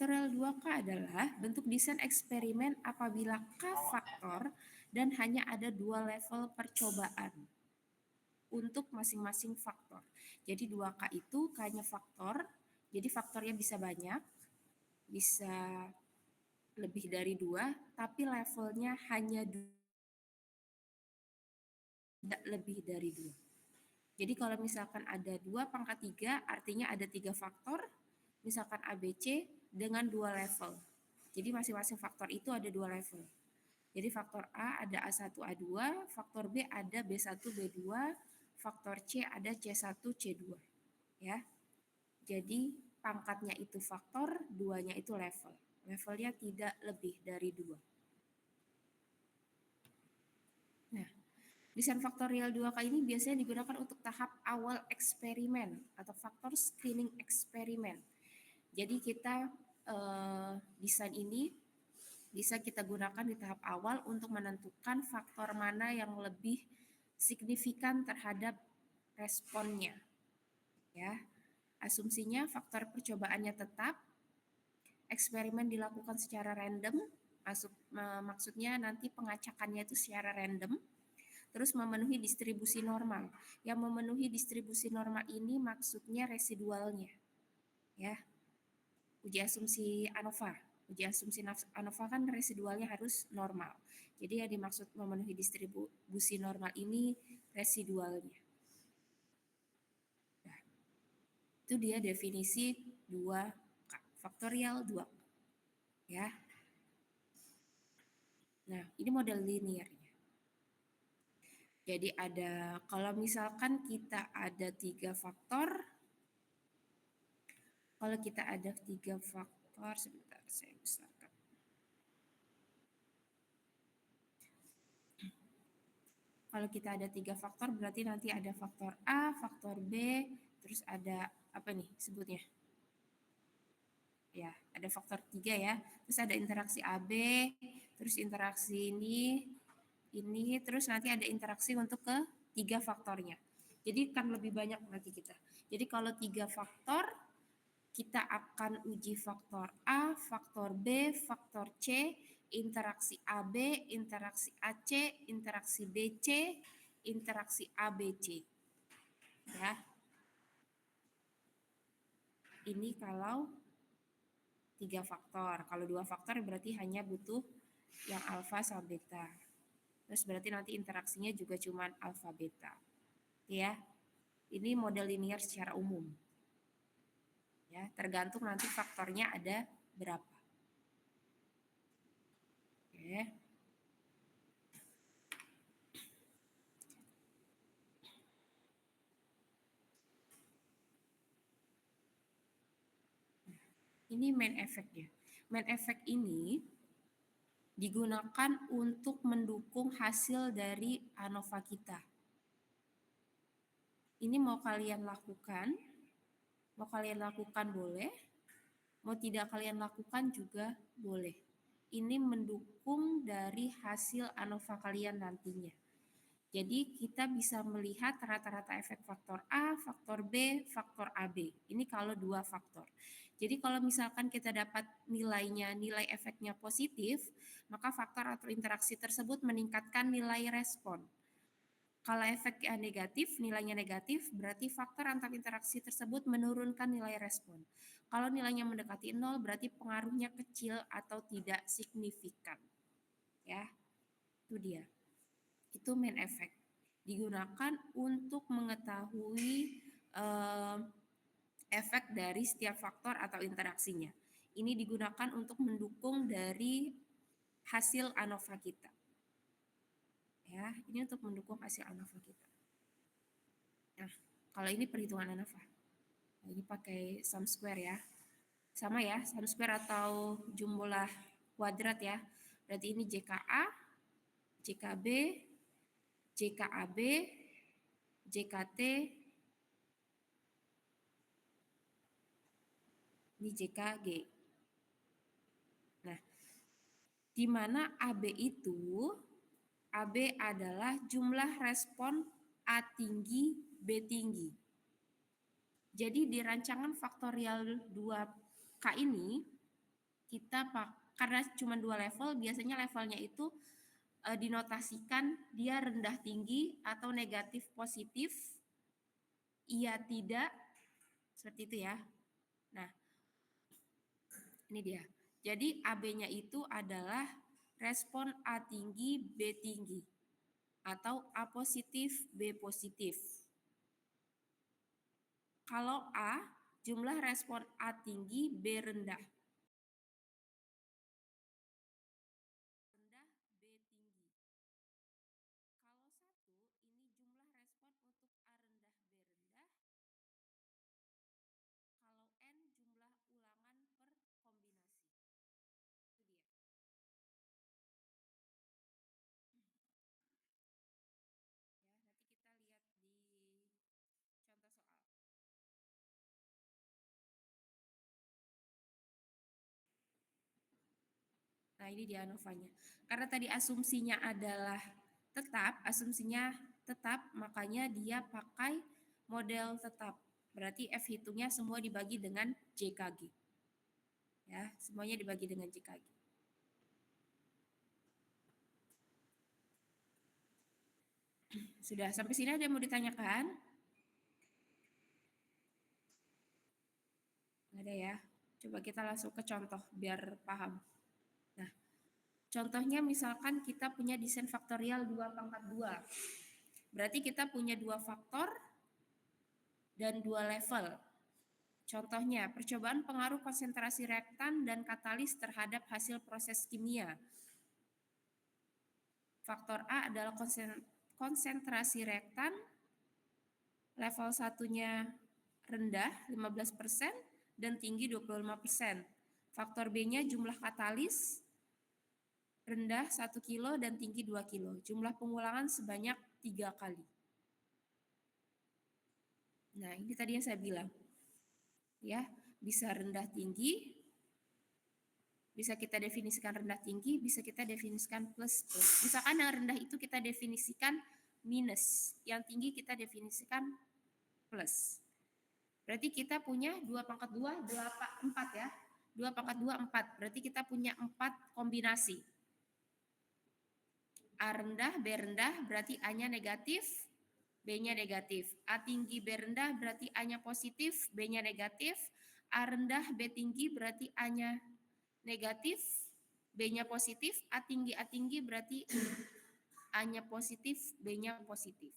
Faktorial 2K adalah bentuk desain eksperimen apabila K faktor dan hanya ada 2 level percobaan untuk masing-masing faktor. Jadi 2K itu K-nya faktor, jadi faktornya bisa banyak, bisa lebih dari 2, tapi levelnya hanya tidak lebih dari 2. Jadi kalau misalkan ada 2 pangkat 3, artinya ada 3 faktor, misalkan ABC dengan 2 level. Jadi masing-masing faktor itu ada 2 level. Jadi faktor A ada A1, A2, faktor B ada B1, B2, faktor C ada C1, C2. Ya. Jadi pangkatnya itu faktor, 2-nya itu level. Levelnya tidak lebih dari 2. Nah, desain faktorial 2K ini biasanya digunakan untuk tahap awal eksperimen atau faktor screening eksperimen. Jadi kita desain ini bisa kita gunakan di tahap awal untuk menentukan faktor mana yang lebih signifikan terhadap responnya. Ya, asumsinya faktor percobaannya tetap, eksperimen dilakukan secara random, maksudnya nanti pengacakannya itu secara random, terus memenuhi distribusi normal. Yang memenuhi distribusi normal ini maksudnya residualnya. Ya, uji asumsi ANOVA. Uji asumsi ANOVA kan residualnya harus normal. Jadi yang dimaksud memenuhi distribusi normal ini residualnya. Nah, itu dia definisi 2K, faktorial 2K. Ya. Nah, ini model linearnya. Jadi ada, kalau misalkan kita ada 3 faktor, sebentar saya besarkan. Kalau kita ada 3 faktor berarti nanti ada faktor A, faktor B, terus ada apa nih sebutnya? Ya, ada faktor 3 ya. Terus ada interaksi AB, terus interaksi ini, terus nanti ada interaksi untuk ke 3 faktornya. Jadi kan lebih banyak nanti kita. Jadi kalau 3 faktor, kita akan uji faktor A, faktor B, faktor C, interaksi AB, interaksi AC, interaksi BC, interaksi ABC. Ya. Ini kalau 3 faktor. Kalau 2 faktor berarti hanya butuh yang alfa sama beta. Terus berarti nanti interaksinya juga cuma alfa beta. Ya. Ini model linear secara umum. Ya, tergantung nanti faktornya ada berapa. Oke. Ini main effect-nya. Main effect ini digunakan untuk mendukung hasil dari ANOVA kita. Ini mau kalian lakukan boleh, mau tidak kalian lakukan juga boleh. Ini mendukung dari hasil ANOVA kalian nantinya. Jadi kita bisa melihat rata-rata efek faktor A, faktor B, faktor AB. Ini kalau 2 faktor. Jadi kalau misalkan kita dapat nilai efeknya positif, maka faktor atau interaksi tersebut meningkatkan nilai respon. Kalau efeknya negatif, nilainya negatif, berarti faktor antar interaksi tersebut menurunkan nilai respon. Kalau nilainya mendekati 0, berarti pengaruhnya kecil atau tidak signifikan. Ya, itu dia. Itu main effect. Digunakan untuk mengetahui efek dari setiap faktor atau interaksinya. Ini digunakan untuk mendukung dari hasil ANOVA kita. Ya, ini untuk mendukung hasil ANOVA kita. Nah, kalau ini perhitungan ANOVA. Nah, ini pakai sum square ya. Sama ya, sum square atau jumlah kuadrat ya. Berarti ini JKA, JKB, JKAB, JKT, ini JKG. Nah, di mana AB adalah jumlah respon A tinggi, B tinggi. Jadi di rancangan faktorial 2K ini, karena cuma 2 level, biasanya levelnya itu dinotasikan dia rendah tinggi atau negatif positif, iya tidak, seperti itu ya. Nah, ini dia. Jadi AB-nya itu adalah respon A tinggi, B tinggi, atau A positif, B positif. Kalau A, jumlah respon A tinggi, B rendah. Rendah, B tinggi. Kalau 1, ini jumlah respon untuk A rendah, B rendah. Kalau N, jumlah ulangan per kombinasi. Itu dia. Ya, nanti kita lihat di contoh soal. Nah, ini dia ANOVA-nya. Karena tadi asumsinya adalah tetap, makanya dia pakai model tetap. Berarti F hitungnya semua dibagi dengan JKG. Ya, semuanya dibagi dengan JKG. Sudah sampai sini ada yang mau ditanyakan? Nggak ada ya. Coba kita langsung ke contoh biar paham. Nah, contohnya misalkan kita punya desain faktorial 2 pangkat 2. Berarti kita punya 2 faktor dan 2 level. Contohnya, percobaan pengaruh konsentrasi reaktan dan katalis terhadap hasil proses kimia. Faktor A adalah konsentrasi reaktan, level 1-nya rendah 15% dan tinggi 25%. Faktor B-nya jumlah katalis, rendah 1 kilo dan tinggi 2 kilo. Jumlah pengulangan sebanyak 3 kali. Nah, ini tadi yang saya bilang. Ya, bisa rendah tinggi, bisa kita definisikan rendah tinggi, bisa kita definisikan plus plus. Misalkan yang rendah itu kita definisikan minus, yang tinggi kita definisikan plus. Berarti kita punya 2 pangkat 2, 4 ya. 2 pangkat 2, 4. Berarti kita punya 4 kombinasi. A rendah, B rendah, berarti A-nya negatif, B-nya negatif. A tinggi, B rendah, berarti A-nya positif, B-nya negatif. A rendah, B tinggi, berarti A-nya negatif, B-nya positif. A tinggi, berarti A-nya positif, B-nya positif.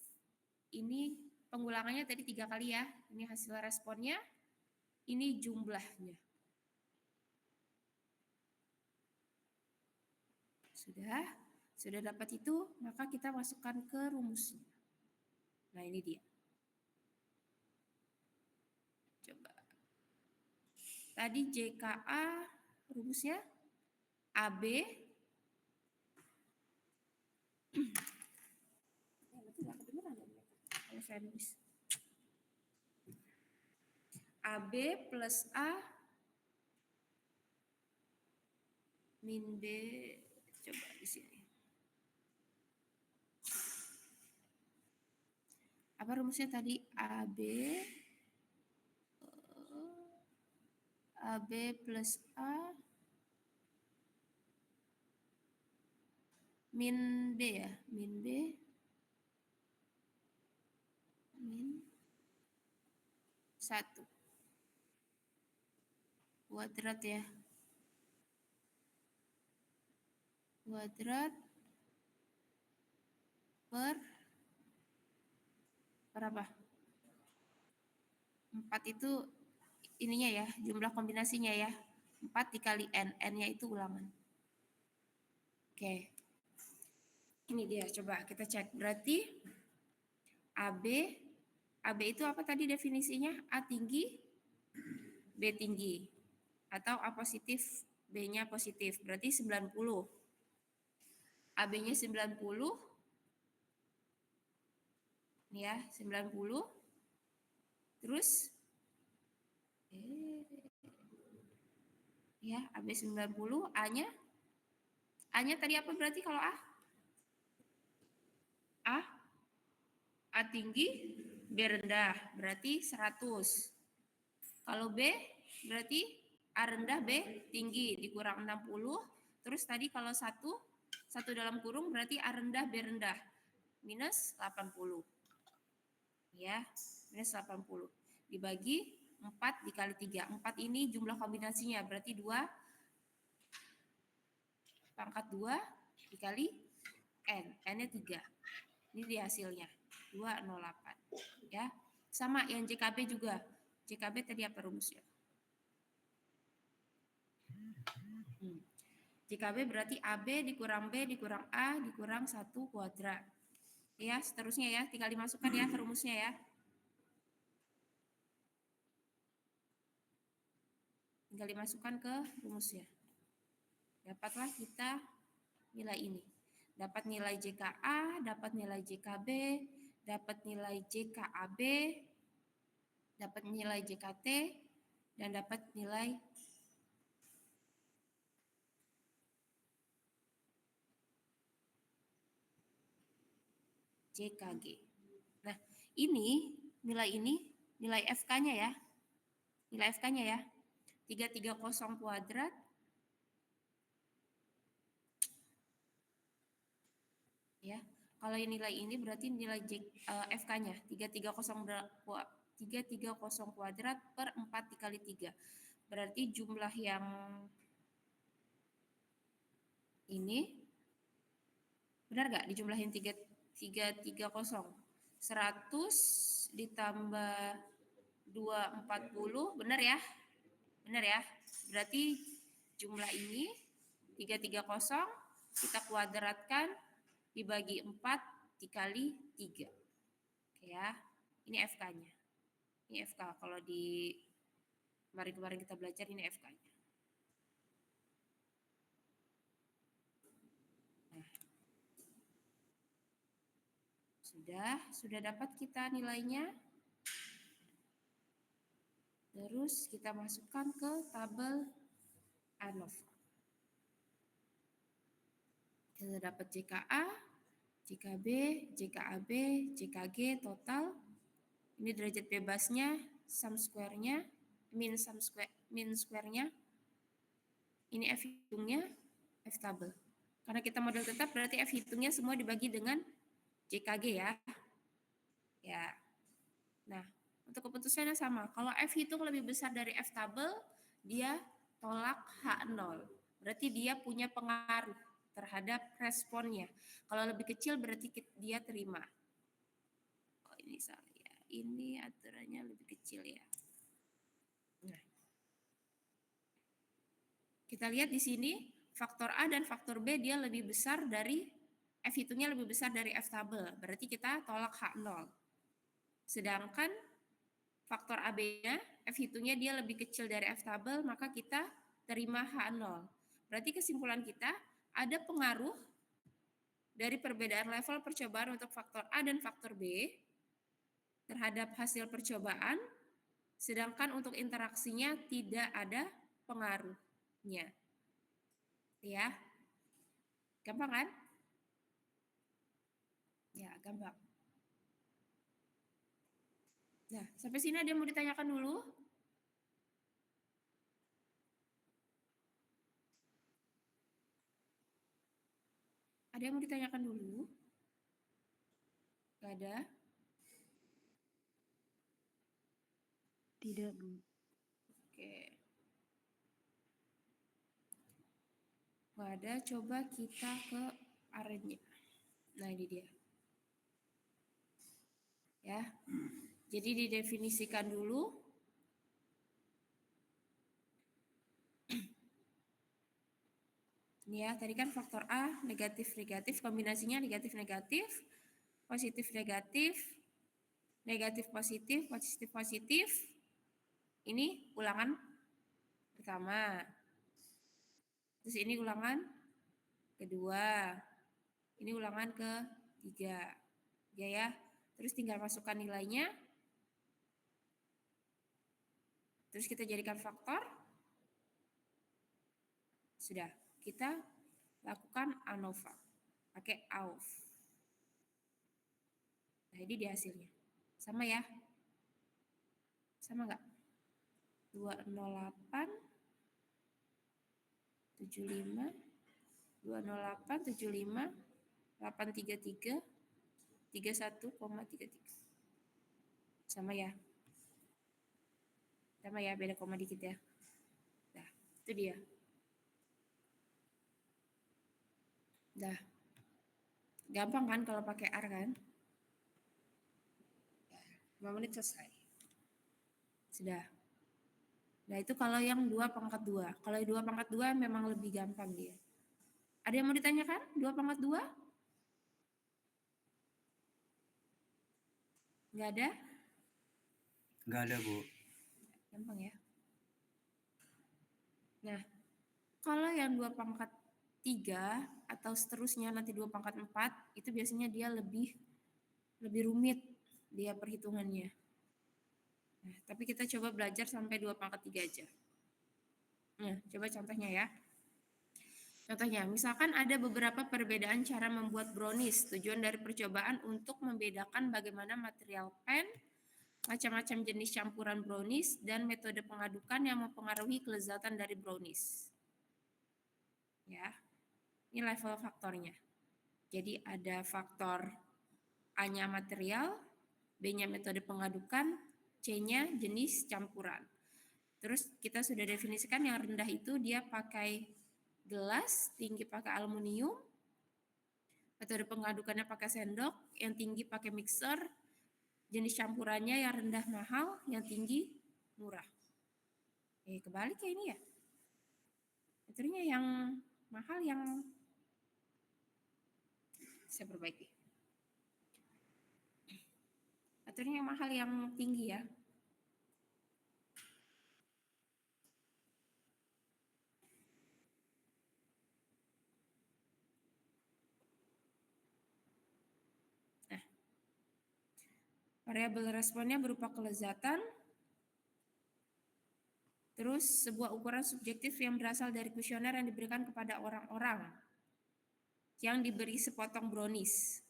Ini pengulangannya tadi 3 kali ya. Ini hasil responnya, ini jumlahnya. Sudah dapat itu, maka kita masukkan ke rumusnya. Nah, ini dia. Coba. Tadi JKA rumusnya AB AB plus A min B, coba di sini. Apa rumusnya tadi? AB plus A min B ya, min B min 1 kuadrat ya, kuadrat per berapa? 4 itu ininya ya, jumlah kombinasinya ya. 4 dikali N, N-nya itu ulangan. Oke. Ini dia, coba kita cek. Berarti AB itu apa tadi definisinya? A tinggi, B tinggi. Atau A positif, B-nya positif. Berarti 90. AB-nya 90. Nih ya, 90. Terus ya, AB 90, A-nya tadi apa berarti kalau A? A tinggi, B rendah, berarti 100. Kalau B berarti A rendah, B tinggi, dikurang 60. Terus tadi kalau satu dalam kurung berarti A rendah, B rendah. Minus 80. Ya, minus 80. Dibagi 4 dikali 3. 4 ini jumlah kombinasinya, berarti 2 pangkat 2 dikali N. N-nya 3. Ini di hasilnya, 208. Ya, sama yang JKB juga. JKB tadi apa rumusnya? JKB berarti AB dikurang B dikurang A dikurang 1 kuadrat. Ya, seterusnya ya, tinggal dimasukkan ya ke rumusnya ya. Tinggal dimasukkan ke rumusnya. Dapatlah kita nilai ini. Dapat nilai JKA, dapat nilai JKB, dapat nilai JKAB, dapat nilai JKT, dan dapat nilai JKG. Nah, nilai FK-nya ya. Nilai FK-nya ya. 330 kuadrat ya. Kalau nilai ini berarti nilai FK-nya 330 kuadrat per 4 dikali 3. Berarti jumlah yang ini benar nggak dijumlahin 330? 100 ditambah 240, benar ya? Benar ya? Berarti jumlah ini 330 kita kuadratkan dibagi 4 dikali 3. Oke ya. Ini FK-nya. Ini FK. Kalau di kemarin kita belajar ini FK-nya. Nah, sudah dapat kita nilainya. Terus kita masukkan ke tabel ANOVA. Kita dapat JKA, JKB, JKAB, JKG total. Ini derajat bebasnya, sum square-nya, min square-nya. Ini F hitungnya, F tabel. Karena kita model tetap berarti F hitungnya semua dibagi dengan JKG ya. Ya. Nah, untuk keputusannya sama. Kalau F hitung lebih besar dari F tabel, dia tolak H0. Berarti dia punya pengaruh terhadap responnya. Kalau lebih kecil berarti dia terima. Oh, ini salah ya. Ini aturannya lebih kecil ya. Nah. Kita lihat di sini faktor A dan faktor B dia lebih besar dari F hitungnya lebih besar dari F tabel. Berarti kita tolak H0. Sedangkan faktor AB-nya, F hitungnya dia lebih kecil dari F tabel, maka kita terima H0. Berarti kesimpulan kita ada pengaruh dari perbedaan level percobaan untuk faktor A dan faktor B terhadap hasil percobaan, sedangkan untuk interaksinya tidak ada pengaruhnya. Ya, gampang kan? Ya, gampang. Nah, sampai sini ada yang mau ditanyakan dulu? Ada yang mau ditanyakan dulu? Gak ada? Tidak, Bu. Oke. Gak ada, coba kita ke arennya. Nah, ini dia. Ya. Jadi didefinisikan dulu. Ini ya, tadi kan faktor A negatif-negatif, kombinasinya negatif-negatif, positif-negatif, negatif-positif, positif-positif. Ini ulangan pertama. Terus ini ulangan kedua. Ini ulangan ketiga. Ya. Terus tinggal masukkan nilainya. Terus kita jadikan faktor. Sudah. Kita lakukan ANOVA. Pakai AUF. Nah, ini di hasilnya. Sama ya? Sama nggak? 208 75 208 75 833 31,33. Sama ya. Sama ya, beda koma dikit ya. Nah, itu dia. Dah. Gampang kan kalau pakai R kan? 5 menit selesai. Sudah. Nah, itu kalau yang 2/2. Kalau 2/2 memang lebih gampang dia. Ada yang mau ditanyakan? 2/2? Nggak ada? Nggak ada, Bu. Gampang ya. Nah, kalau yang 2/3 atau seterusnya nanti 2/4 itu biasanya dia lebih rumit dia perhitungannya. Nah, tapi kita coba belajar sampai 2/3 aja. Nah, coba contohnya ya. Contohnya, misalkan ada beberapa perbedaan cara membuat brownies. Tujuan dari percobaan untuk membedakan bagaimana material pen, macam-macam jenis campuran brownies, dan metode pengadukan yang mempengaruhi kelezatan dari brownies. Ya, ini level faktornya. Jadi ada faktor A-nya material, B-nya metode pengadukan, C-nya jenis campuran. Terus kita sudah definisikan yang rendah itu dia pakai gelas, tinggi pakai aluminium, metode pengadukannya pakai sendok, yang tinggi pakai mixer, jenis campurannya yang rendah mahal, yang tinggi murah. Kebalik ya ini ya. Metodenya yang mahal yang saya perbaiki. Metodenya yang mahal yang tinggi ya. Variabel responnya berupa kelezatan, terus sebuah ukuran subjektif yang berasal dari kuesioner yang diberikan kepada orang-orang yang diberi sepotong brownies.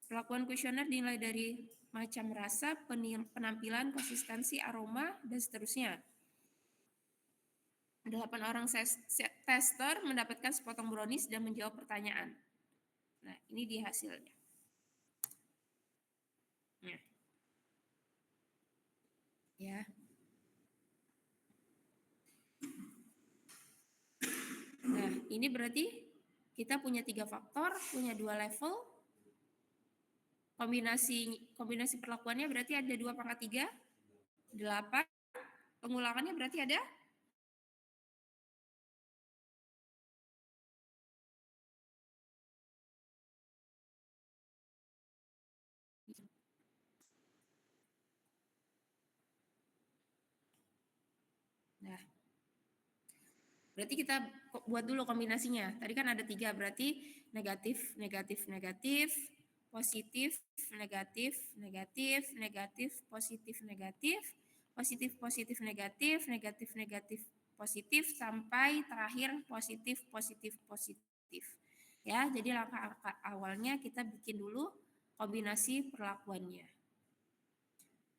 Perlakuan kuesioner dinilai dari macam rasa, penampilan, konsistensi, aroma, dan seterusnya. 8 orang tester mendapatkan sepotong brownies dan menjawab pertanyaan. Nah, ini dia hasilnya. Ya. Nah, ini berarti kita punya 3 faktor, punya 2 level. Kombinasi perlakuannya berarti ada 2/3, 8. Pengulangannya berarti ada Nah, berarti kita buat dulu kombinasinya. Tadi kan ada 3, berarti negatif, negatif, negatif, positif, negatif, negatif, negatif, positif, negatif, positif, positif, negatif, negatif, negatif, positif, sampai terakhir positif, positif, positif. Ya, jadi langkah awalnya kita bikin dulu kombinasi perlakuannya.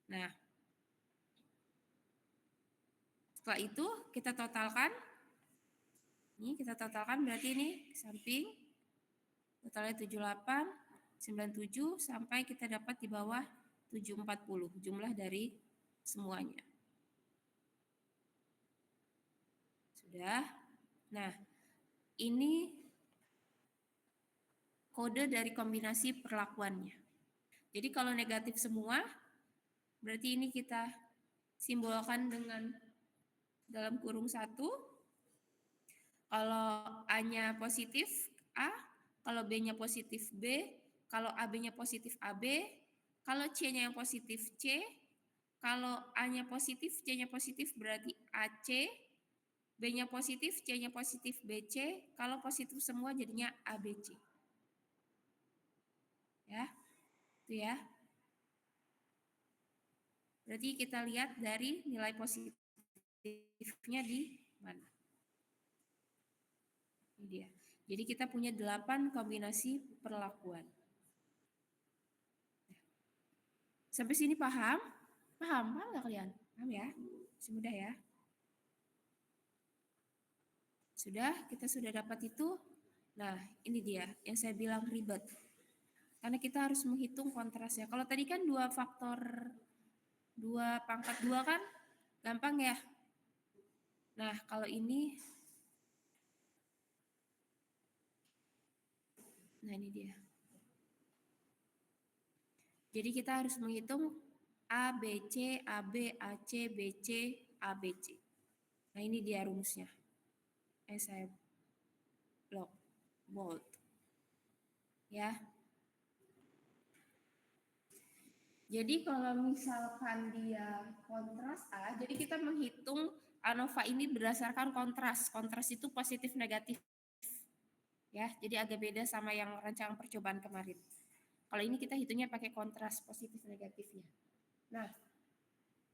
Nah, setelah itu kita totalkan. Ini kita totalkan berarti ini samping totalnya 78, 97 sampai kita dapat di bawah 740 jumlah dari semuanya. Sudah. Nah, ini kode dari kombinasi perlakuannya. Jadi kalau negatif semua, berarti ini kita simbolkan dengan dalam kurung 1. Kalau A-nya positif A, kalau B-nya positif B, kalau AB-nya positif AB, kalau C-nya yang positif C, kalau A-nya positif, C-nya positif berarti AC, B-nya positif, C-nya positif BC, kalau positif semua jadinya ABC. Ya, itu ya. Berarti kita lihat dari nilai positifnya di mana. Ini dia. Jadi kita punya 8 kombinasi perlakuan. Sampai sini paham? Paham nggak kalian? Paham ya? Masih mudah ya? Kita sudah dapat itu. Nah, ini dia yang saya bilang ribet. Karena kita harus menghitung kontrasnya. Kalau tadi kan 2 pangkat 2 kan gampang ya. Nah, kalau ini, nah ini dia. Jadi kita harus menghitung A, B, C, AB, AC, BC, ABC. Nah ini dia rumusnya. Saya bold. Ya. Jadi kalau misalkan dia kontras A, jadi kita menghitung ANOVA ini berdasarkan kontras. Kontras itu positif negatif. Ya, jadi agak beda sama yang rancangan percobaan kemarin. Kalau ini kita hitungnya pakai kontras positif negatifnya. Nah,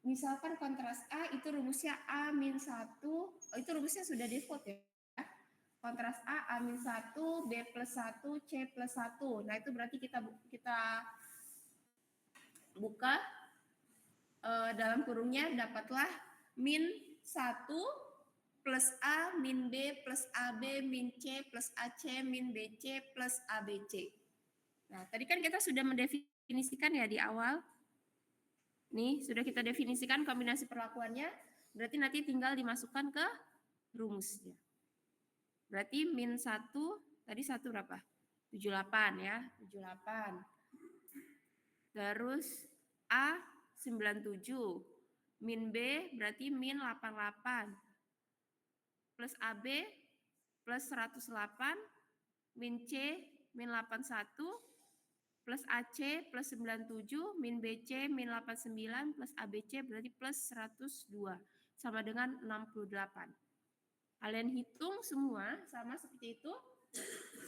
misalkan kontras A itu rumusnya A-1, itu rumusnya sudah default ya. Kontras A-1, B plus 1, C plus 1. Nah, itu berarti kita buka dalam kurungnya, dapatlah min 1 plus A min B plus AB min C plus AC min BC plus ABC. Nah, tadi kan kita sudah mendefinisikan ya di awal. Nih, sudah kita definisikan kombinasi perlakuannya. Berarti nanti tinggal dimasukkan ke rumusnya. Berarti min 1, tadi 1 berapa? 78 ya, 78. Terus A 97. Min B berarti min 88. Plus AB plus 108. Min C min 81. Plus AC plus 97. Min BC min 89. Plus ABC berarti plus 102. Sama dengan 68. Kalian hitung semua sama seperti itu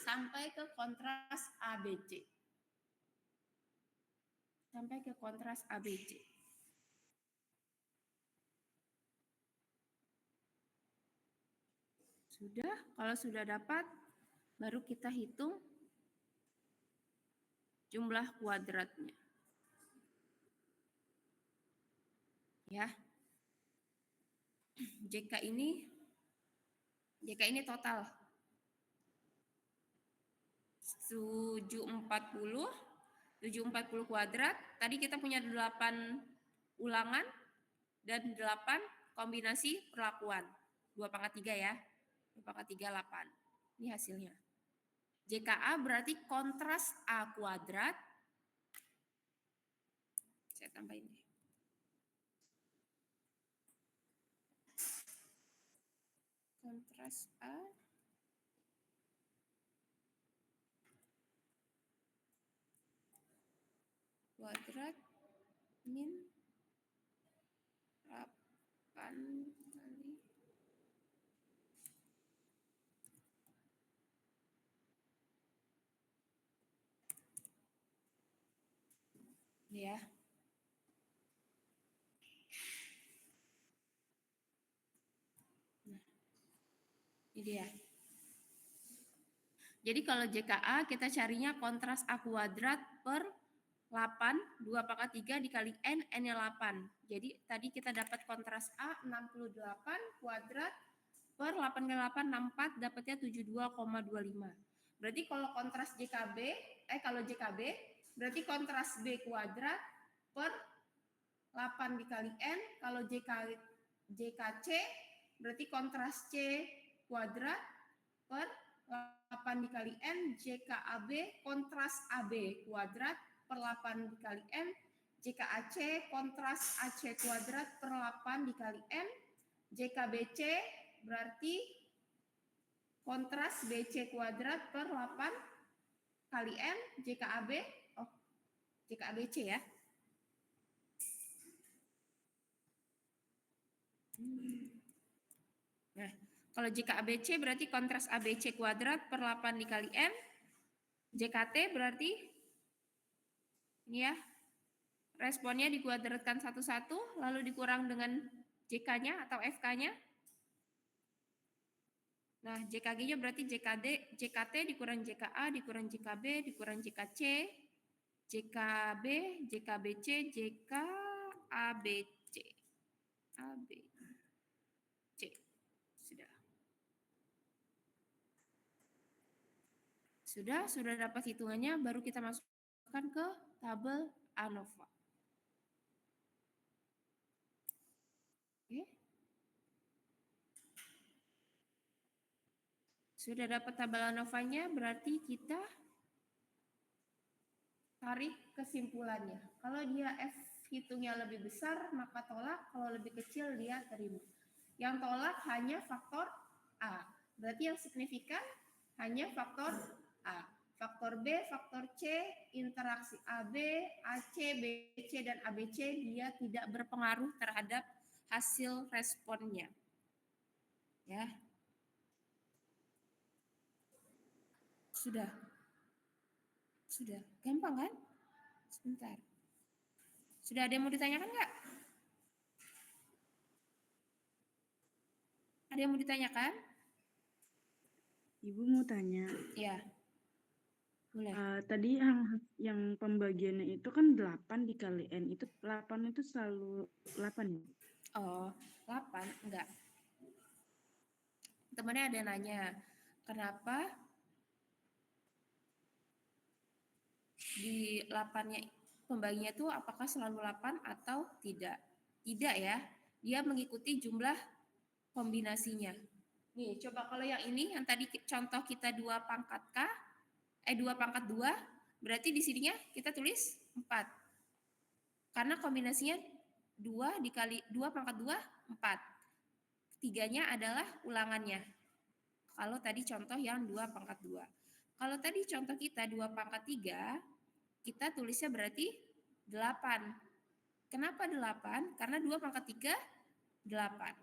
sampai ke kontras ABC. Sampai ke kontras ABC. Sudah, kalau sudah dapat, baru kita hitung jumlah kuadratnya. Ya. JK ini total 740 kuadrat. Tadi kita punya 8 ulangan dan 8 kombinasi perlakuan. 2 pangkat 3 ya. 2 pangkat 3, 8. Ini hasilnya. JKA berarti kontras A kuadrat. Saya tambahin deh. Kontras A kuadrat min 8 kali ya. Nah, ini dia. Jadi kalau JKA kita carinya kontras A kuadrat per 8, 2 pangkat 3 dikali N, N-nya 8. Jadi tadi kita dapat kontras A 68 kuadrat per 8 kali 8, 64, dapatnya 72,25. Berarti kalau kontras kalau JKB, berarti kontras B kuadrat per 8 dikali N, kalau JKC, berarti kontras C kuadrat per 8 dikali N, JKAB kontras AB kuadrat per 8 dikali N, JKAC kontras AC kuadrat per 8 dikali N, JKBC berarti kontras BC kuadrat per 8 kali N, JKABC ya. Nah, kalau JKABC berarti kontras ABC kuadrat per 8 dikali N. JKT berarti ini ya, responnya dikuadratkan satu-satu, lalu dikurang dengan JK-nya atau FK-nya. Nah, JKG-nya berarti JKT dikurang JKA, dikurang JKB, dikurang JKC, JKB, JKBC, JKABC. ABC. Sudah. Sudah dapat hitungannya, baru kita masukkan ke tabel ANOVA. Oke. Sudah dapat tabel ANOVA-nya, berarti kita tarik kesimpulannya. Kalau dia F hitungnya lebih besar, maka tolak. Kalau lebih kecil, dia terima. Yang tolak hanya faktor A. Berarti yang signifikan hanya faktor A. Faktor B, faktor C, interaksi AB, AC, BC, dan ABC dia tidak berpengaruh terhadap hasil responnya. Ya. Sudah. Gampang kan? Sebentar. Sudah ada yang mau ditanyakan nggak? Ada yang mau ditanyakan? Ibu mau tanya. Ya. Boleh. Tadi yang pembagiannya itu kan 8 dikali N. Itu 8 itu selalu 8 ya? Oh, 8? Enggak. Temannya ada nanya, kenapa di 8-nya pembaginya itu apakah selalu 8 atau tidak? Tidak ya, dia mengikuti jumlah kombinasinya. Nih, coba kalau yang ini, yang tadi contoh kita 2 pangkat K, 2 pangkat 2, berarti di sininya kita tulis 4. Karena kombinasinya 2 dikali 2 pangkat 2, 4. Tiganya adalah ulangannya. Kalau tadi contoh yang 2 pangkat 2. Kalau tadi contoh kita 2 pangkat 3, kita tulisnya berarti 8. Kenapa 8? Karena 2 pangkat 3, 8.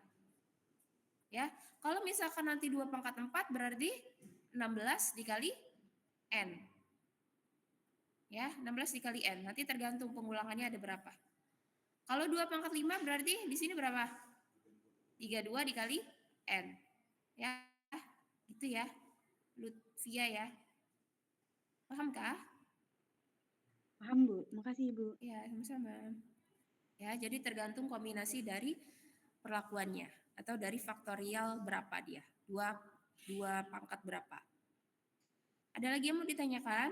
Ya, kalau misalkan nanti 2 pangkat 4 berarti 16 dikali N. Ya, 16 dikali N. Nanti tergantung pengulangannya ada berapa. Kalau 2 pangkat 5 berarti di sini berapa? 32 dikali N. Ya, gitu ya. Lutvia ya. Pahamkah? Paham, Bu. Makasih, Ibu. Ya, sama-sama. Ya, jadi tergantung kombinasi dari perlakuannya atau dari faktorial berapa dia. Dua pangkat berapa. Ada lagi yang mau ditanyakan?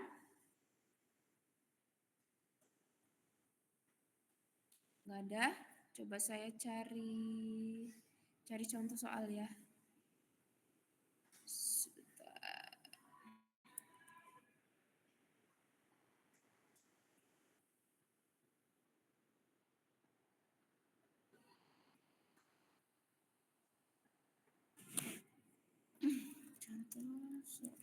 Nggak ada? Coba saya cari contoh soal ya. Sebentar. Contoh soal.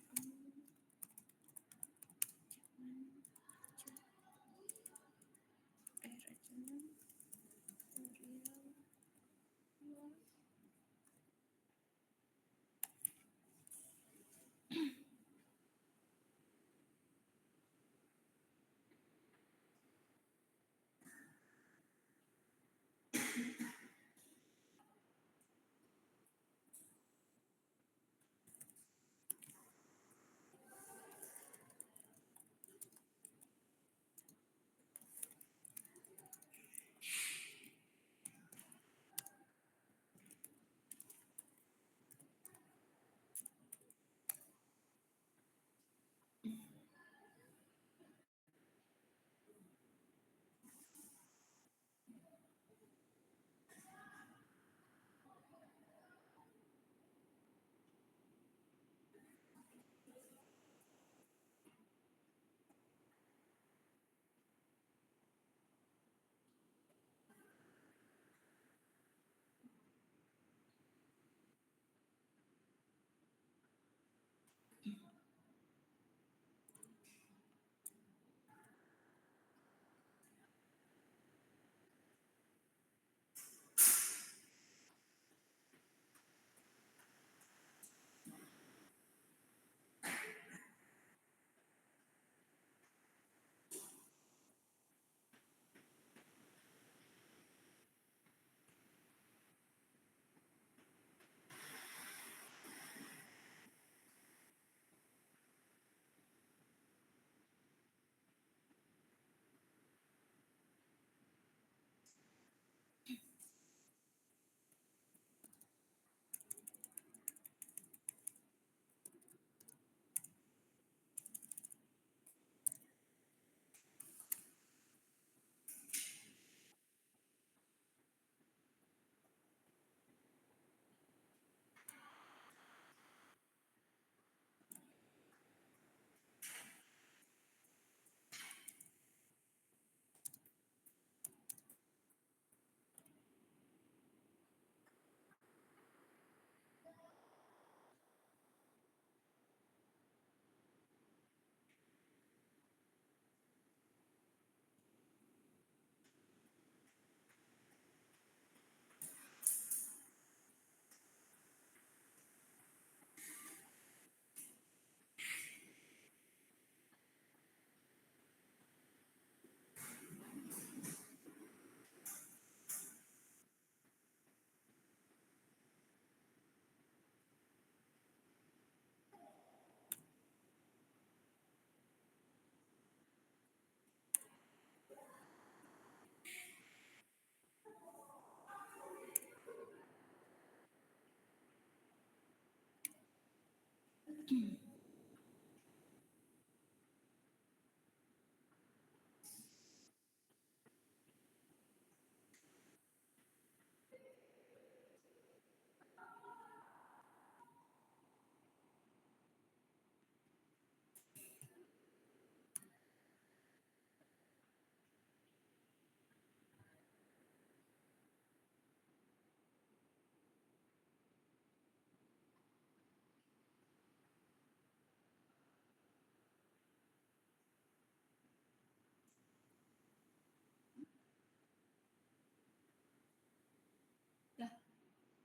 Dah,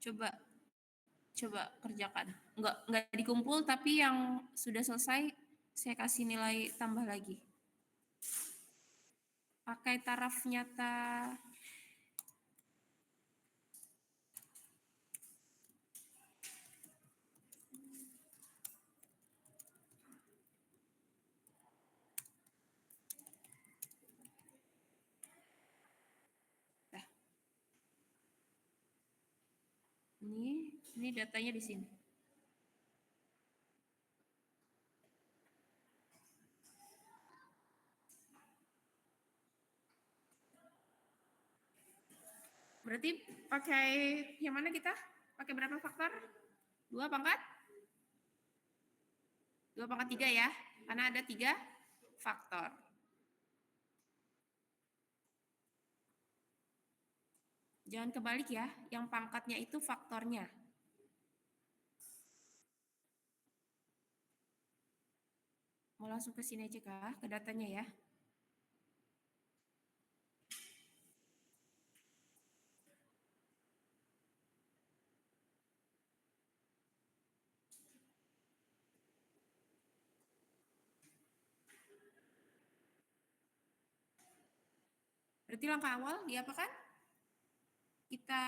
coba coba kerjakan. Enggak dikumpul, tapi yang sudah selesai saya kasih nilai tambah lagi. Pakai taraf nyata. Dah. Ini datanya di sini. Berarti pakai yang mana kita? Pakai berapa faktor? 2 pangkat? 2 pangkat 3 ya, karena ada 3 faktor. Jangan kebalik ya, yang pangkatnya itu faktornya. Mau langsung ke sini aja kah, ke datanya ya. Berarti langkah awal diapakan? Kita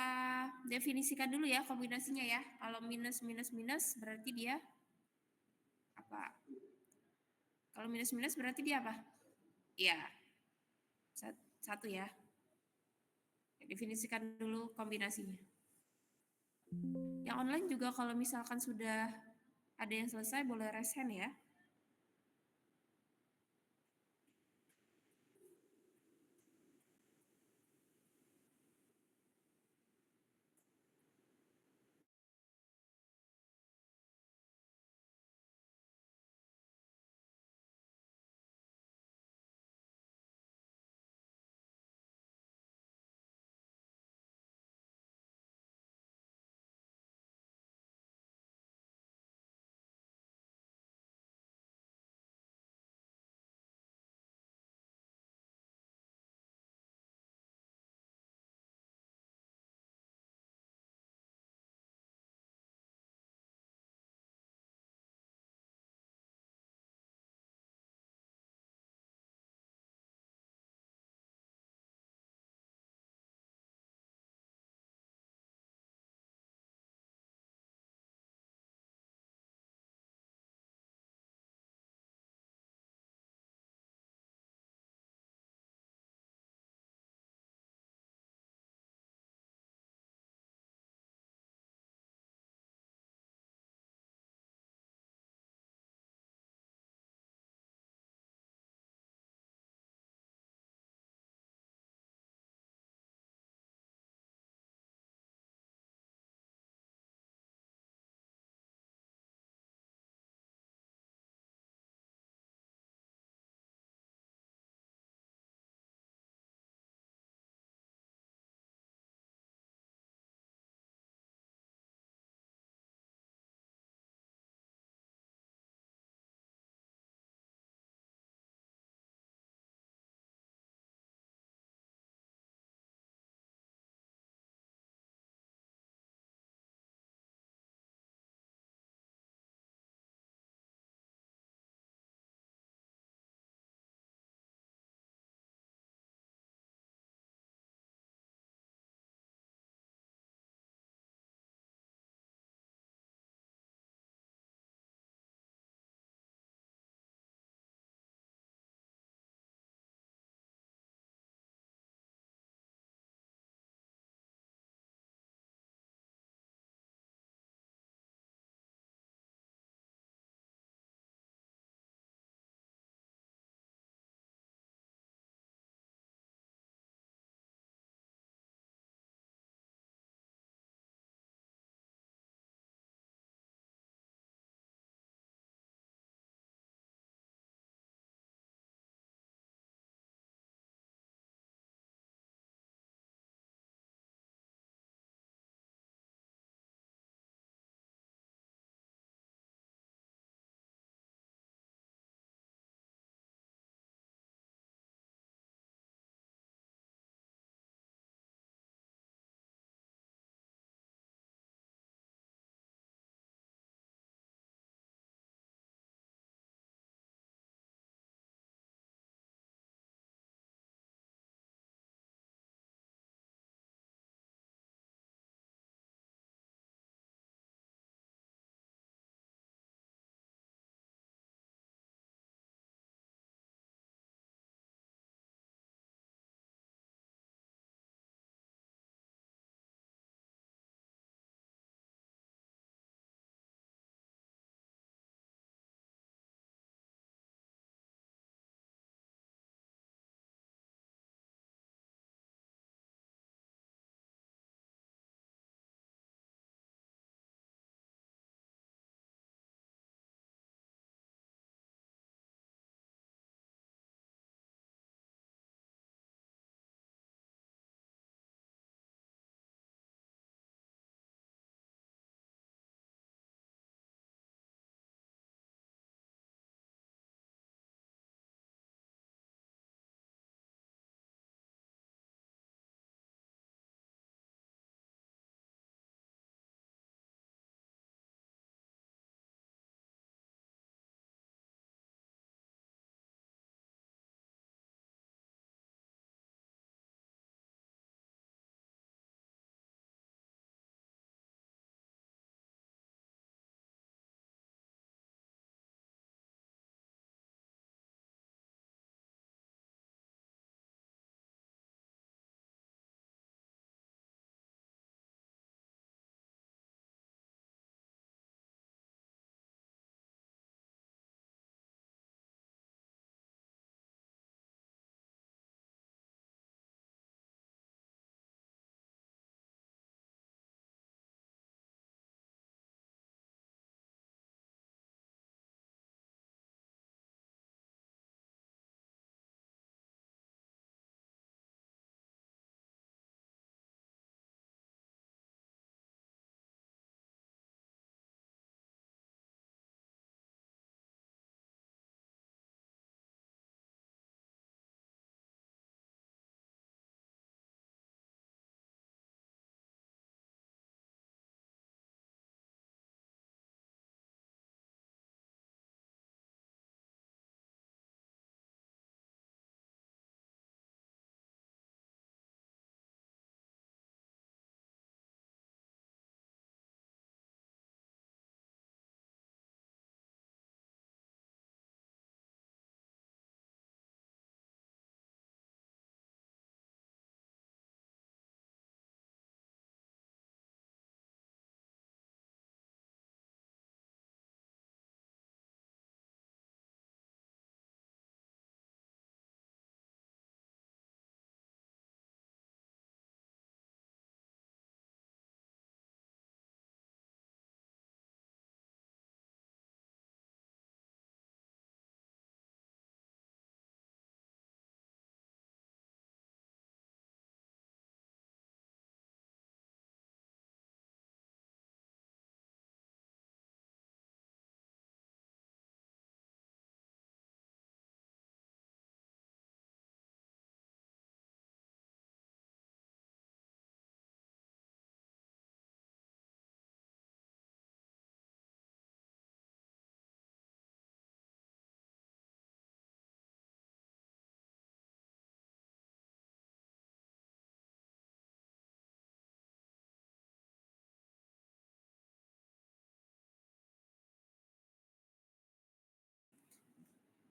definisikan dulu ya kombinasinya ya. Kalau minus minus minus berarti dia apa? Kalau minus minus berarti dia apa? Iya. Satu ya. Definisikan dulu kombinasinya. Yang online juga kalau misalkan sudah ada yang selesai boleh raise hand ya.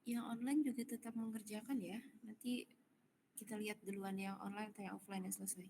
Yang online juga tetap mengerjakan ya. Nanti kita lihat duluan yang online atau yang offline yang selesai.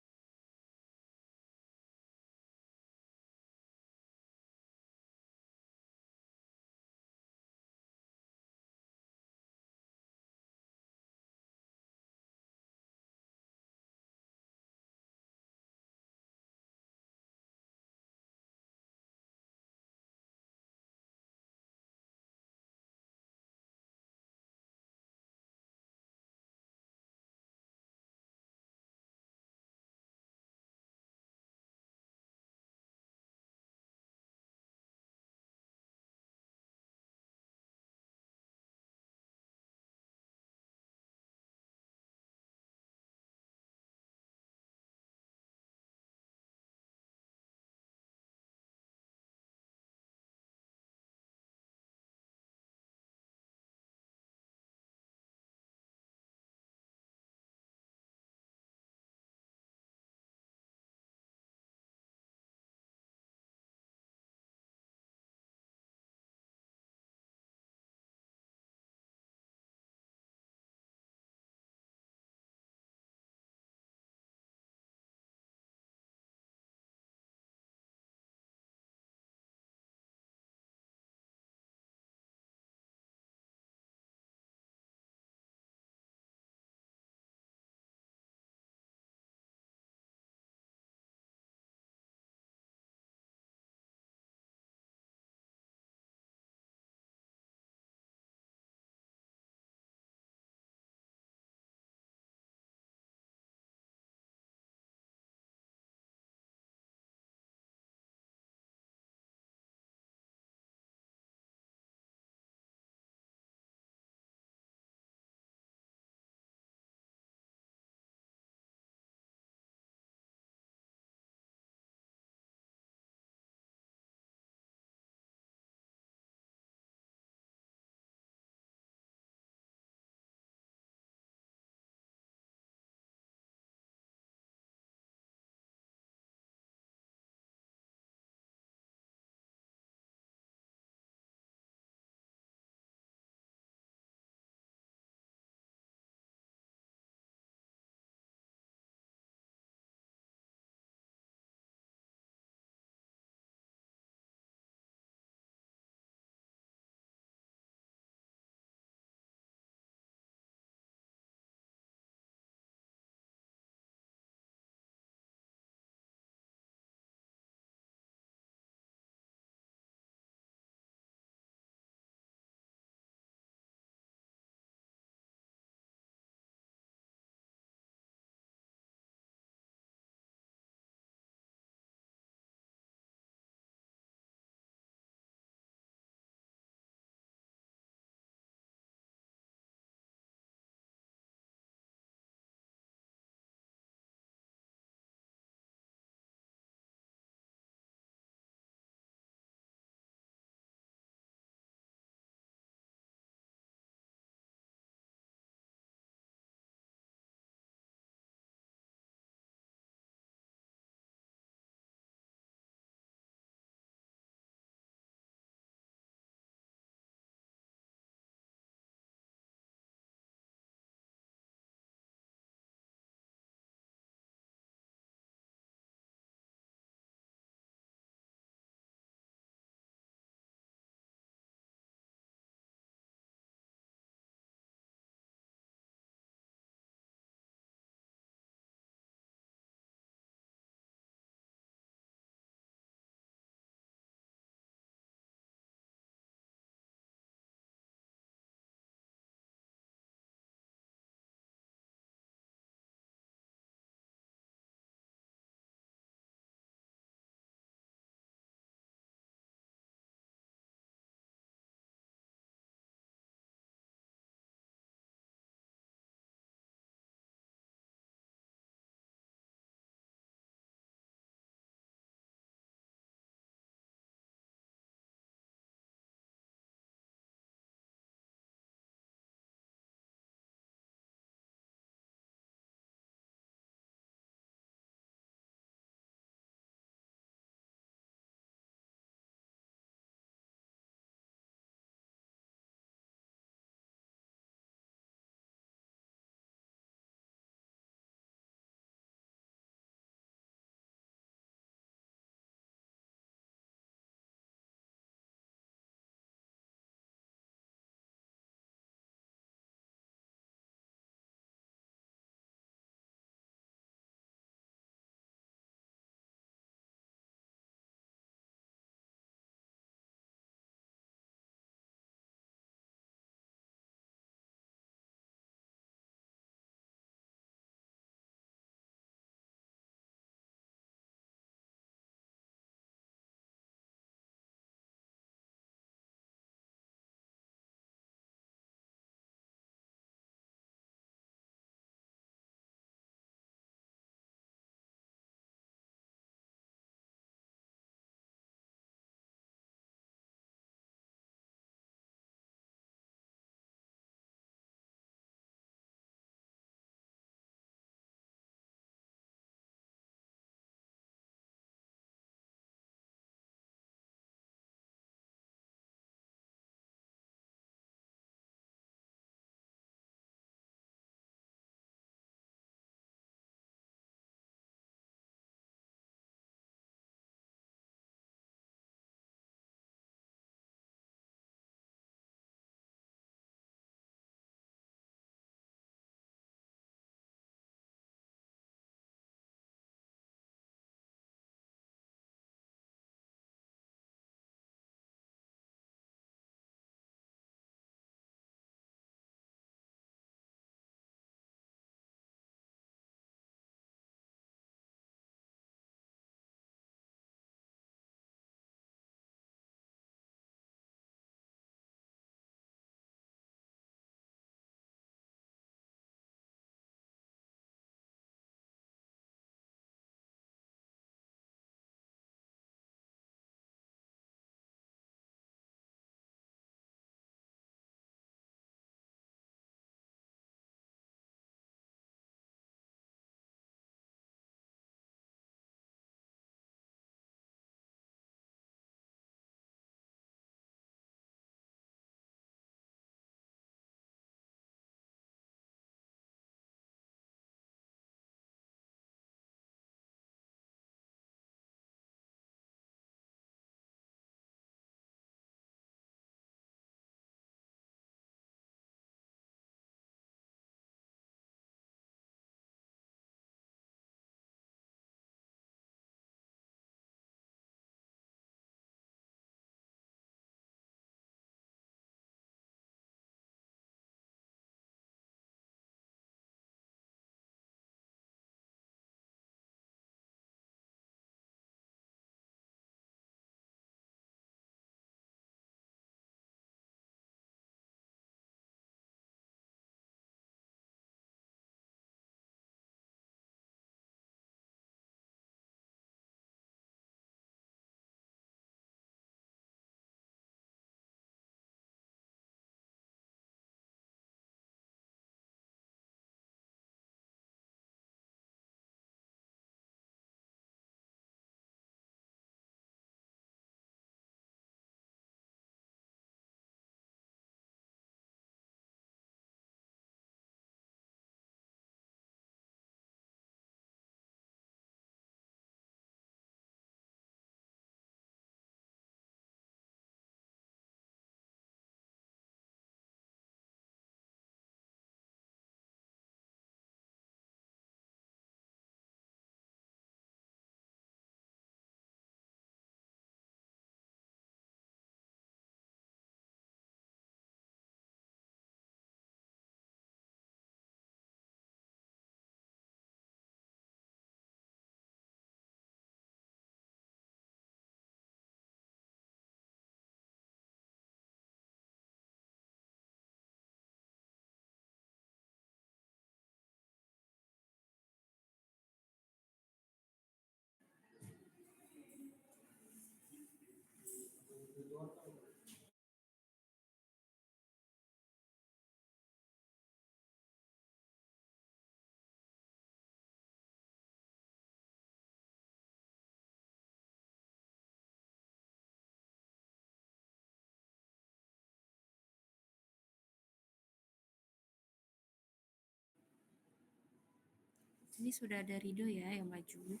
Ini sudah ada Rido ya yang maju.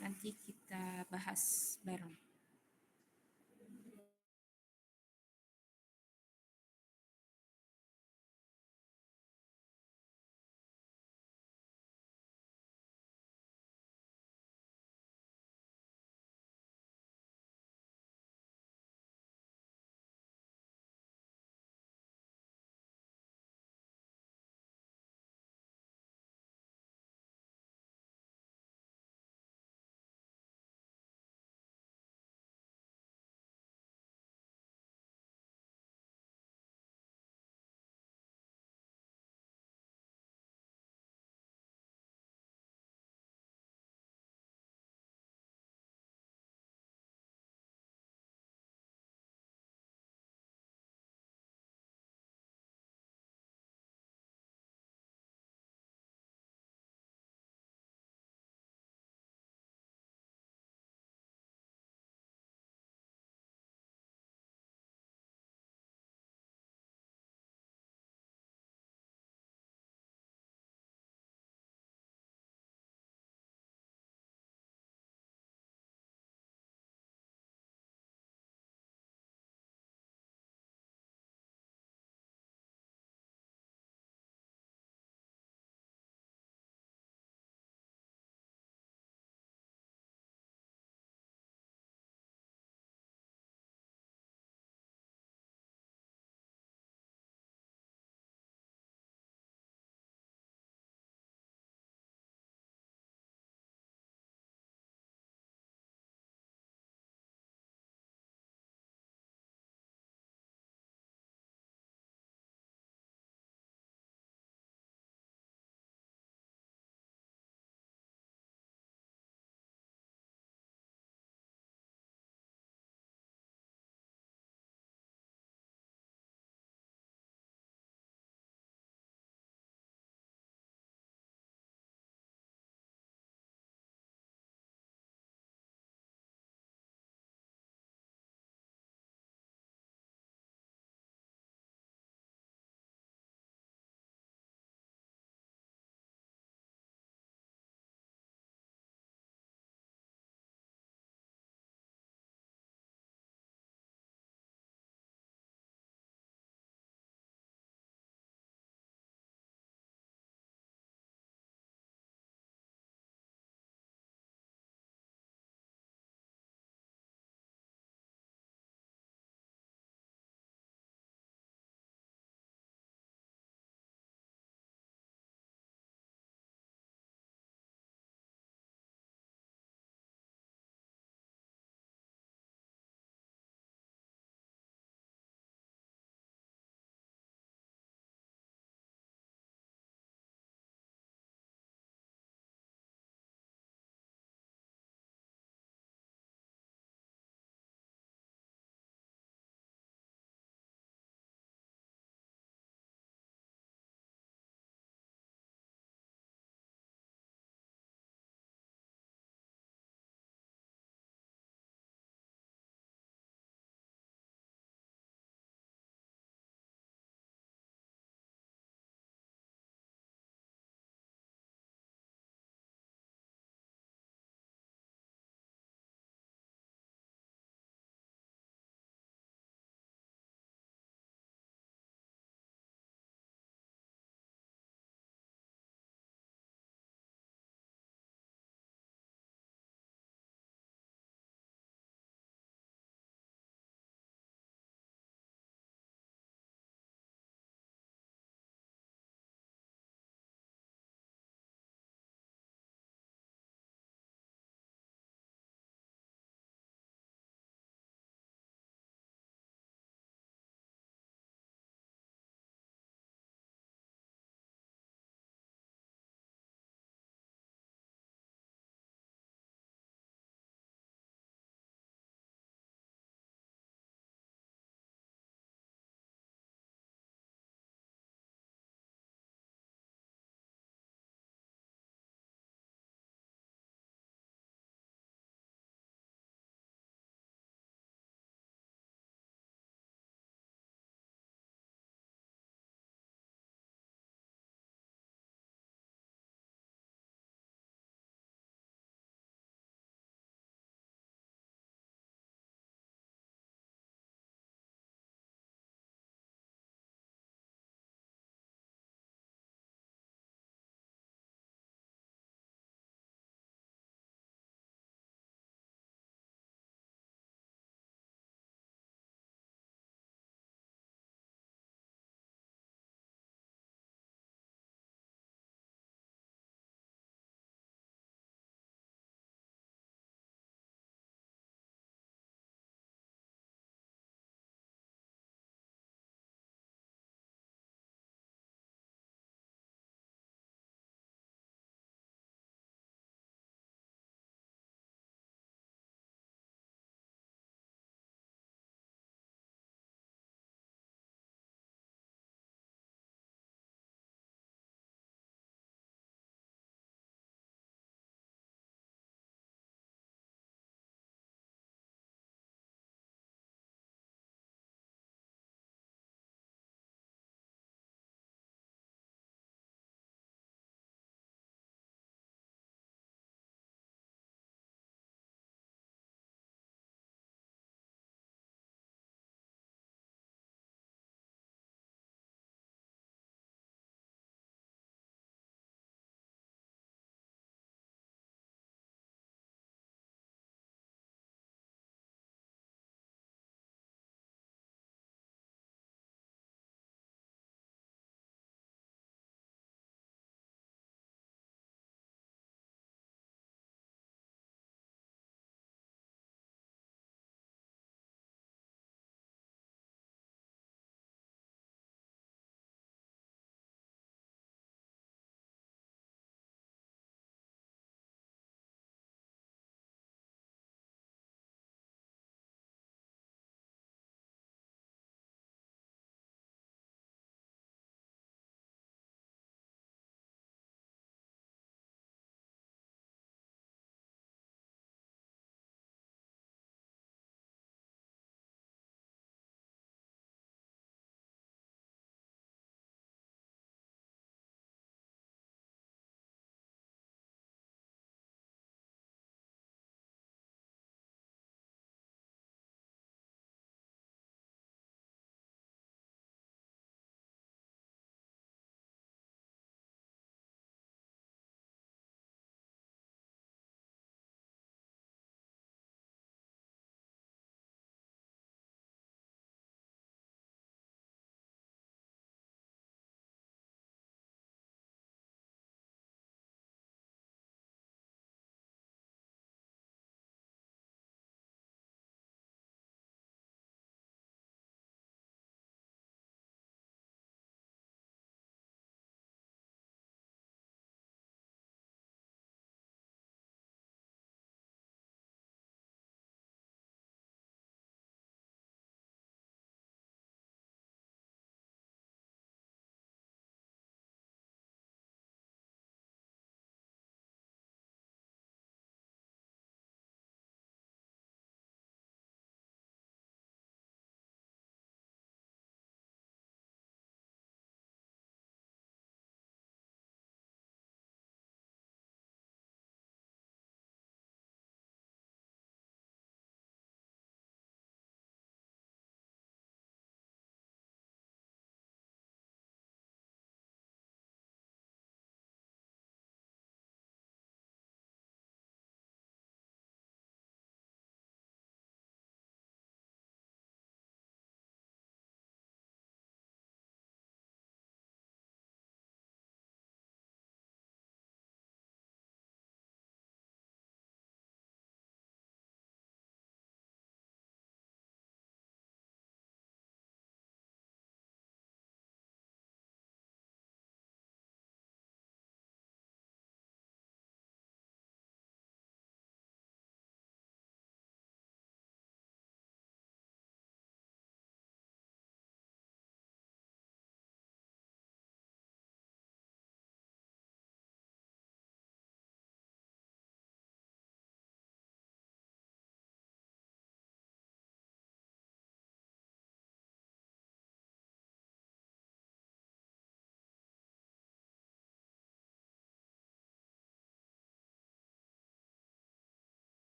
Nanti kita bahas bareng.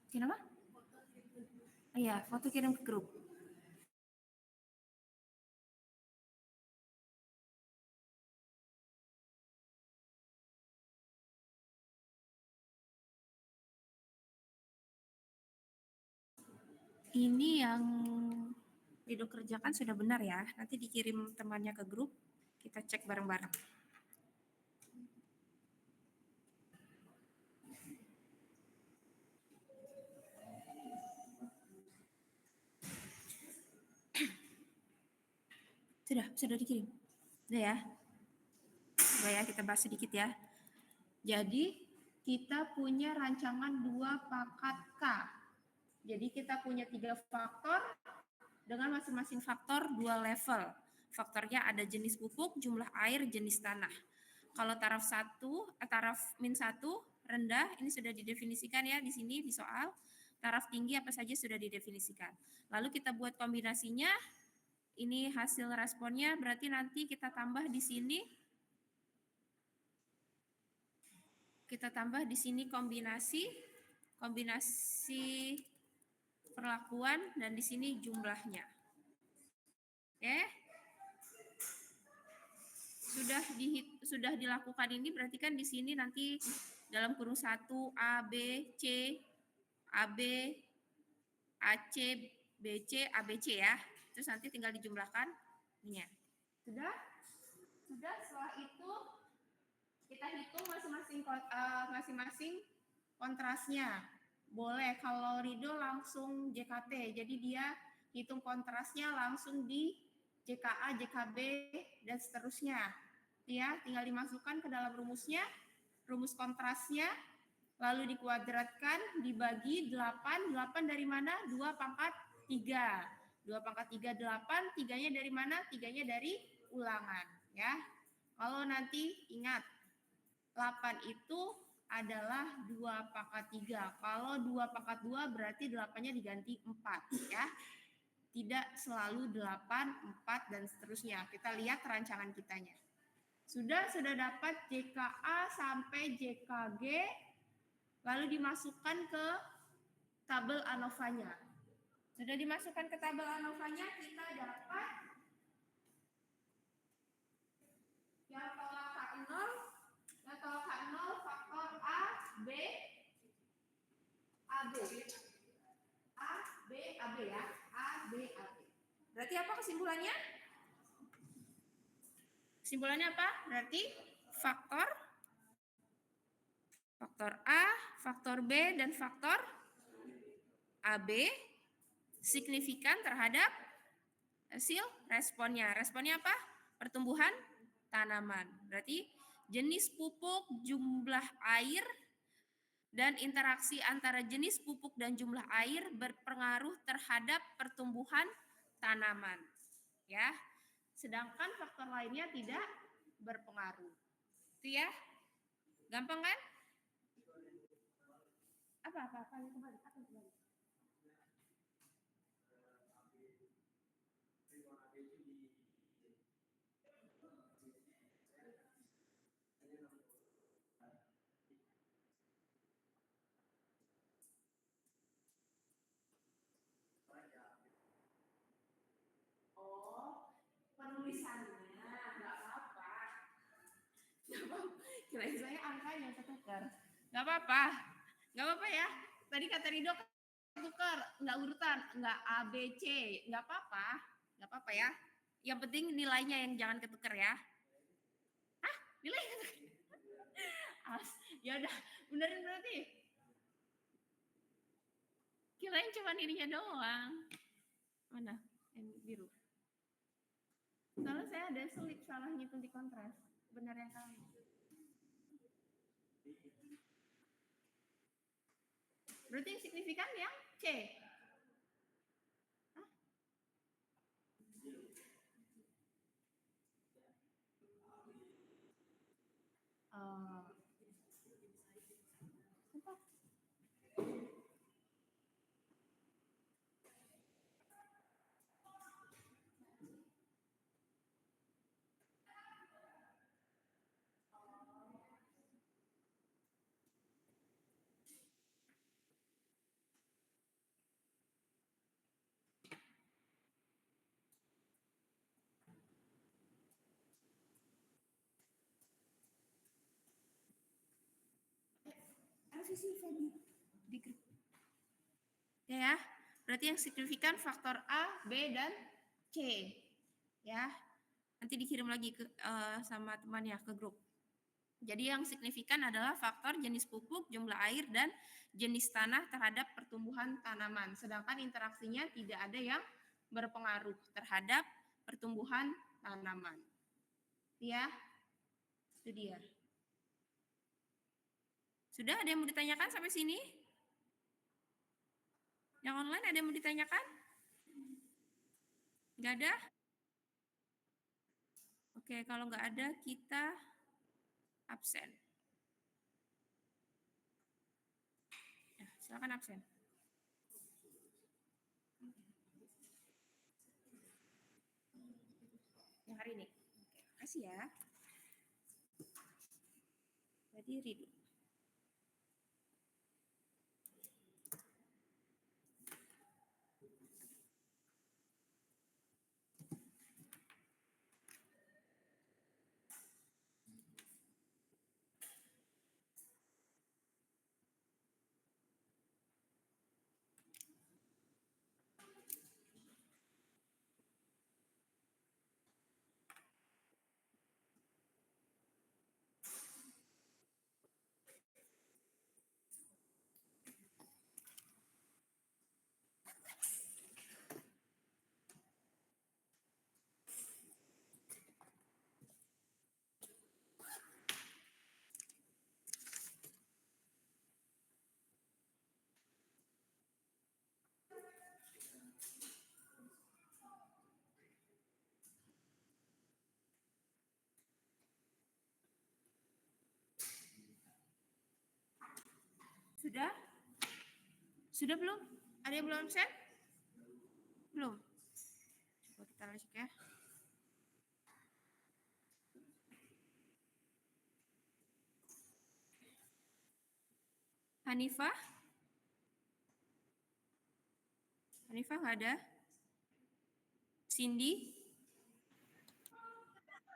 Kenapa? Iya, foto kirim ke grup. Ini yang Rido kerjakan sudah benar ya. Nanti dikirim temannya ke grup, kita cek bareng-bareng. Sudah dikirim. Udah ya. Coba ya kita bahas sedikit ya. Jadi kita punya rancangan 2 pangkat K. Jadi kita punya 3 faktor dengan masing-masing faktor 2 level. Faktornya ada jenis pupuk, jumlah air, jenis tanah. Kalau taraf 1, taraf -1 rendah ini sudah didefinisikan ya di sini di soal. Taraf tinggi apa saja sudah didefinisikan. Lalu kita buat kombinasinya. Ini hasil responnya berarti nanti kita tambah di sini. Kita tambah di sini kombinasi perlakuan dan di sini jumlahnya. Oke. Sudah dilakukan ini berarti kan di sini nanti dalam kurung 1 A, B, C, AB, AC, BC, ABC ya. Terus nanti tinggal dijumlahkan ininya. Sudah? Setelah itu kita hitung masing-masing kontrasnya. Boleh kalau Rido langsung JKT. Jadi dia hitung kontrasnya langsung di JKA, JKB dan seterusnya. Ya, tinggal dimasukkan ke dalam rumusnya, rumus kontrasnya, lalu dikuadratkan, dibagi 8. 8 dari mana? 2 pangkat 3. 2 pangkat 3, 8. 3-nya dari mana? 3-nya dari ulangan. Ya. Kalau nanti ingat, 8 itu adalah 2 pangkat 3. Kalau 2 pangkat 2 berarti 8-nya diganti 4. Ya. Tidak selalu 8, 4, dan seterusnya. Kita lihat rancangan kitanya. Sudah dapat JKA sampai JKG, lalu dimasukkan ke tabel ANOVA-nya. Sudah dimasukkan ke tabel ANOVA-nya, kita dapat yang tolak K0, faktor A, B, AB. A, B, AB ya. A, B, AB. Berarti apa kesimpulannya? Kesimpulannya apa? Berarti faktor A, faktor B, dan faktor AB signifikan terhadap hasil responnya. Responnya apa? Pertumbuhan tanaman. Berarti jenis pupuk, jumlah air, dan interaksi antara jenis pupuk dan jumlah air berpengaruh terhadap pertumbuhan tanaman. Ya. Sedangkan faktor lainnya tidak berpengaruh. Itu ya. Gampang kan? Apa kembali? Penulisannya nggak apa-apa. Kirain saya angkanya ketukar. Nggak apa-apa ya. Tadi kata Rido ketukar, nggak urutan, nggak A, B, C, nggak apa-apa ya. Yang penting nilainya yang jangan ketukar ya. Hah? Nilai ketukar? Ya udah, benerin berarti. Kirain cuma ininya doang. Mana? Yang biru. Soalnya saya ada sulit salah ngitung di kontras. Benar yang kali. Berarti yang signifikan yang C. revisi Feby di grup. Ya, berarti yang signifikan faktor A, B, dan C. Ya, nanti dikirim lagi ke sama teman ya ke grup. Jadi yang signifikan adalah faktor jenis pupuk, jumlah air, dan jenis tanah terhadap pertumbuhan tanaman. Sedangkan interaksinya tidak ada yang berpengaruh terhadap pertumbuhan tanaman. Ya, itu dia. Sudah ada yang mau ditanyakan sampai sini? Yang online ada yang mau ditanyakan? Nggak ada? Oke, kalau nggak ada kita absen. Ya, silakan absen. Yang hari ini. Oke, makasih ya. Berdiri dulu. Sudah? Sudah belum? Ada yang belum absen? Belum. Coba kita cek ya. Hanifah? Hanifah nggak ada? Cindy?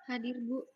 Hadir, Bu.